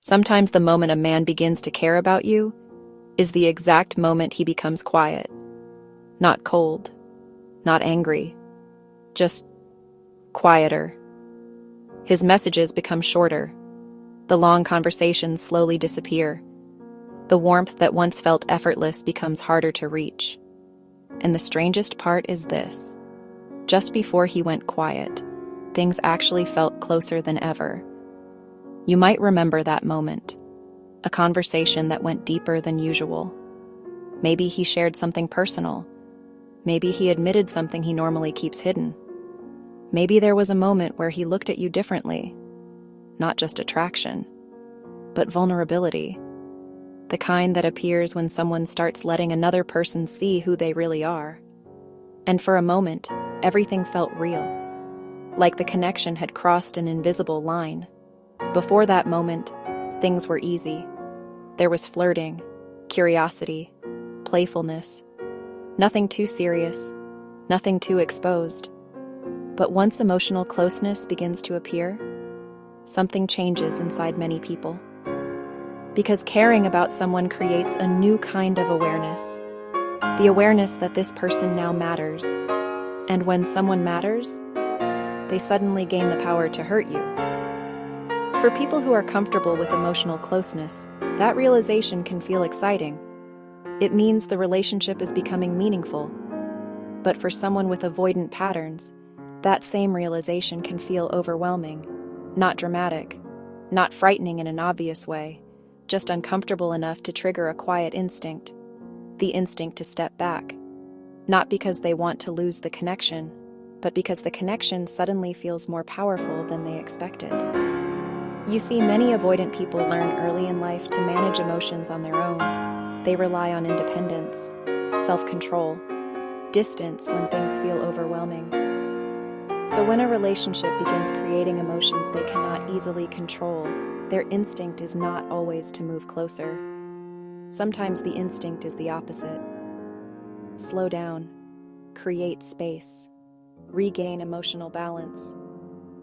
Sometimes the moment a man begins to care about you is the exact moment he becomes quiet. Not cold, not angry, just quieter. His messages become shorter. The long conversations slowly disappear. The warmth that once felt effortless becomes harder to reach. And the strangest part is this. Just before he went quiet, things actually felt closer than ever. You might remember that moment, a conversation that went deeper than usual. Maybe he shared something personal. Maybe he admitted something he normally keeps hidden. Maybe there was a moment where he looked at you differently. Not just attraction, but vulnerability. The kind that appears when someone starts letting another person see who they really are. And for a moment, everything felt real, like the connection had crossed an invisible line. Before that moment, things were easy. There was flirting, curiosity, playfulness. Nothing too serious, nothing too exposed. But once emotional closeness begins to appear, something changes inside many people. Because caring about someone creates a new kind of awareness. The awareness that this person now matters. And when someone matters, they suddenly gain the power to hurt you. For people who are comfortable with emotional closeness, that realization can feel exciting. It means the relationship is becoming meaningful. But for someone with avoidant patterns, that same realization can feel overwhelming. Not dramatic, not frightening in an obvious way, just uncomfortable enough to trigger a quiet instinct. The instinct to step back. Not because they want to lose the connection, but because the connection suddenly feels more powerful than they expected. You see, many avoidant people learn early in life to manage emotions on their own. They rely on independence, self-control, distance when things feel overwhelming. So when a relationship begins creating emotions they cannot easily control, their instinct is not always to move closer. Sometimes the instinct is the opposite. Slow down, create space, regain emotional balance.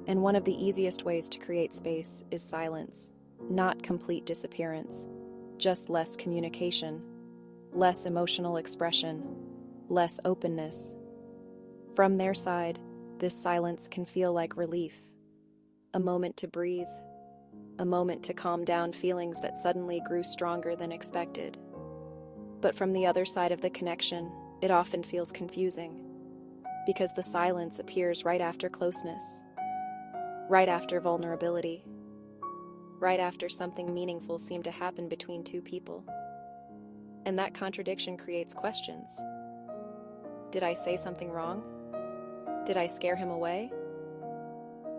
And one of the easiest ways to create space is silence, not complete disappearance, just less communication, less emotional expression, less openness. From their side, this silence can feel like relief, a moment to breathe, a moment to calm down feelings that suddenly grew stronger than expected. But from the other side of the connection, it often feels confusing, because the silence appears right after closeness. Right after vulnerability, right after something meaningful seemed to happen between two people. And that contradiction creates questions. Did I say something wrong? Did I scare him away?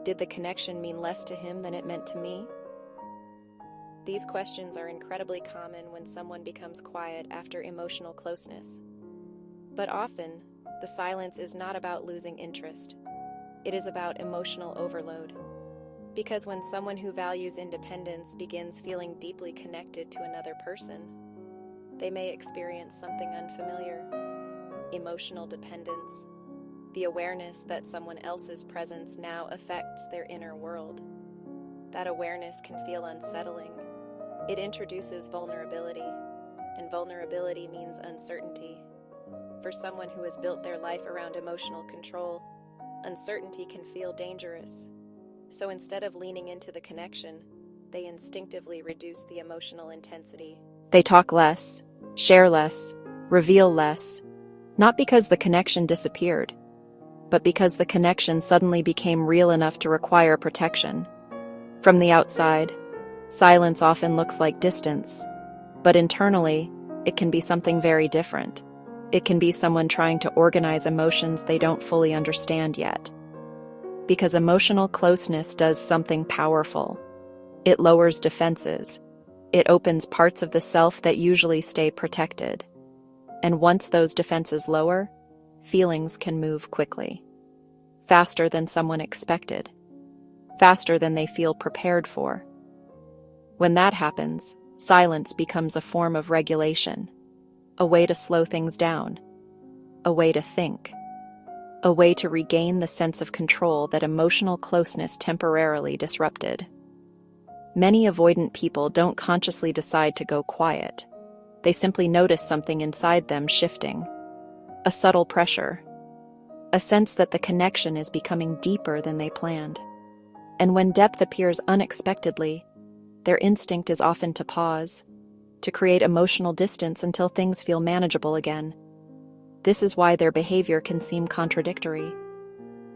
Did the connection mean less to him than it meant to me? These questions are incredibly common when someone becomes quiet after emotional closeness. But often, the silence is not about losing interest. It is about emotional overload. Because when someone who values independence begins feeling deeply connected to another person, they may experience something unfamiliar. Emotional dependence. The awareness that someone else's presence now affects their inner world. That awareness can feel unsettling. It introduces vulnerability, and vulnerability means uncertainty. For someone who has built their life around emotional control, uncertainty can feel dangerous. So instead of leaning into the connection, they instinctively reduce the emotional intensity. They talk less, share less, reveal less, not because the connection disappeared, but because the connection suddenly became real enough to require protection. From the outside, silence often looks like distance, but internally, it can be something very different. It can be someone trying to organize emotions they don't fully understand yet. Because emotional closeness does something powerful. It lowers defenses. It opens parts of the self that usually stay protected. And once those defenses lower, feelings can move quickly. Faster than someone expected. Faster than they feel prepared for. When that happens, silence becomes a form of regulation. A way to slow things down, a way to think, a way to regain the sense of control that emotional closeness temporarily disrupted. Many avoidant people don't consciously decide to go quiet. They simply notice something inside them shifting. A subtle pressure. A sense that the connection is becoming deeper than they planned. And when depth appears unexpectedly, their instinct is often to pause, to create emotional distance until things feel manageable again. This is why their behavior can seem contradictory,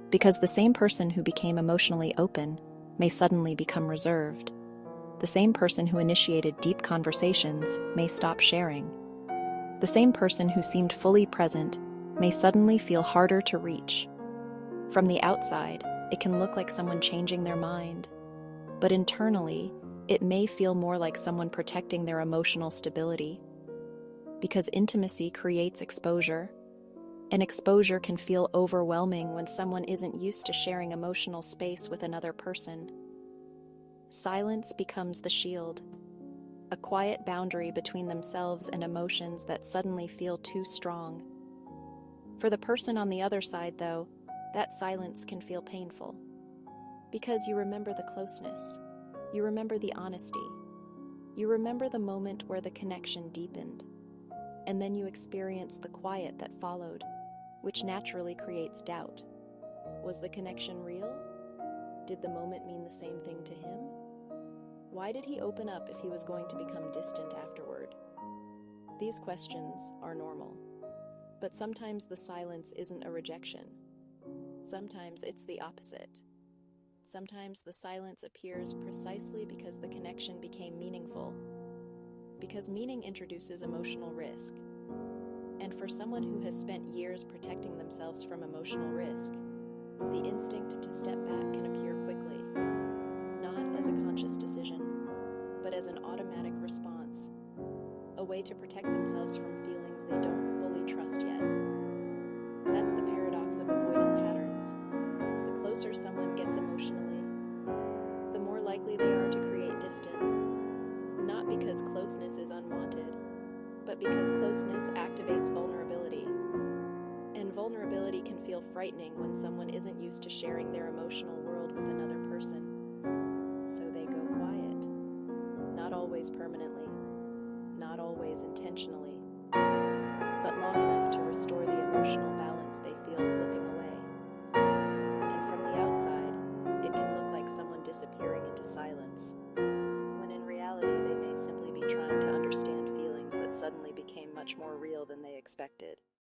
because the same person who became emotionally open may suddenly become reserved. The same person who initiated deep conversations may stop sharing. The same person who seemed fully present may suddenly feel harder to reach. From the outside, it can look like someone changing their mind, but internally, it may feel more like someone protecting their emotional stability. Because intimacy creates exposure, and exposure can feel overwhelming when someone isn't used to sharing emotional space with another person. Silence becomes the shield, a quiet boundary between themselves and emotions that suddenly feel too strong. For the person on the other side, though, that silence can feel painful. Because you remember the closeness, you remember the honesty, you remember the moment where the connection deepened, and then you experience the quiet that followed, which naturally creates doubt. Was the connection real? Did the moment mean the same thing to him? Why did he open up if he was going to become distant afterward? These questions are normal, but sometimes the silence isn't a rejection. Sometimes it's the opposite. Sometimes the silence appears precisely because the connection became meaningful, because meaning introduces emotional risk. And for someone who has spent years protecting themselves from emotional risk, the instinct to step back can appear quickly, not as a conscious decision, but as an automatic response, a way to protect themselves from feelings they don't fully trust yet. That's the paradox of avoidant patterns. The closer someone gets emotionally, the more likely they are to create distance, not because closeness is unwanted, but because closeness activates vulnerability. And vulnerability can feel frightening when someone isn't used to sharing their emotional world with another person. So they go quiet. Not always permanently, not always intentionally, but long enough to restore the emotional balance they feel slipping